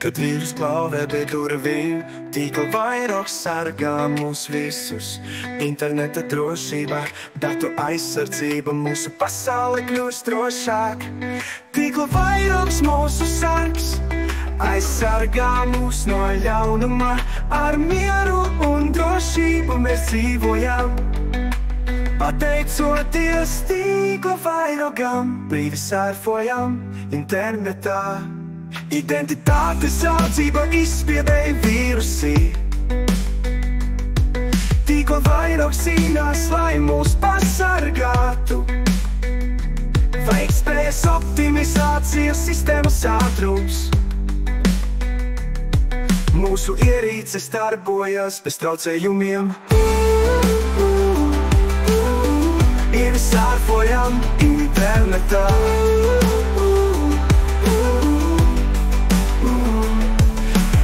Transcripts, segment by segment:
Kad vīrus klauvē pie durvīm, tīkla vairogs sargā mūs visus. Interneta drošība, datu aizsardzība, mūsu pasaule kļūst drošāk. Tīkla vairogs mūsu sargs, aizsargā mūs no ļaunuma. Ar mieru un drošību mēs dzīvojam, pateicoties tīkla vairogam. Brīvi sērfojam internetā. Identitātes audzība izspiedēja vīrusī. Tīkla vairogs cīnās, lai mūs pasargātu. Veiktspējas optimizācijas sistēmas ātrums. Mūsu ierīces darbojas bez traucējumiem. Ir sērfojam internetā.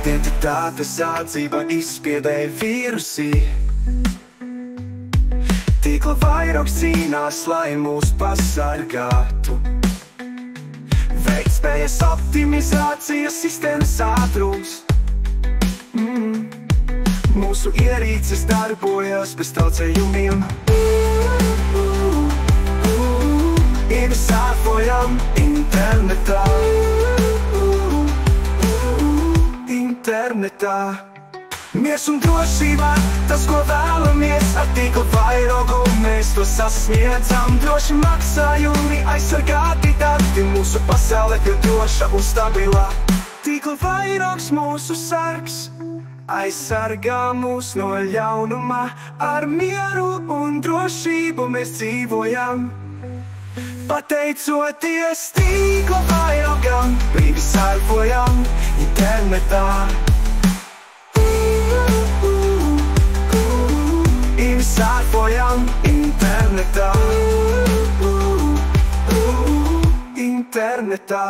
Identitātes audzība izspiedēja vīrusī. Tīkla vairogs cīnās, lai mūs pasargātu. Veiktspējas optimizācijas sistēmas ātrums. Mūsu ierīces darbojas bez traucējumiem. Ir sērfojam internetā. Miers un drošība, tas, ko vēlamies. Ar tīkla vairogu mēs to sasniedzam. Droši maksājumi, aizsargāti dati, mūsu pasaule ir droša un stabilā. Tīkla vairogs mūsu sargs, aizsargā mūs no ļaunuma. Ar mieru un drošību mēs dzīvojam, pateicoties tīkla vairogam. Brīvi sērfojam internetā. Ir sērfojam internetā. Internetā.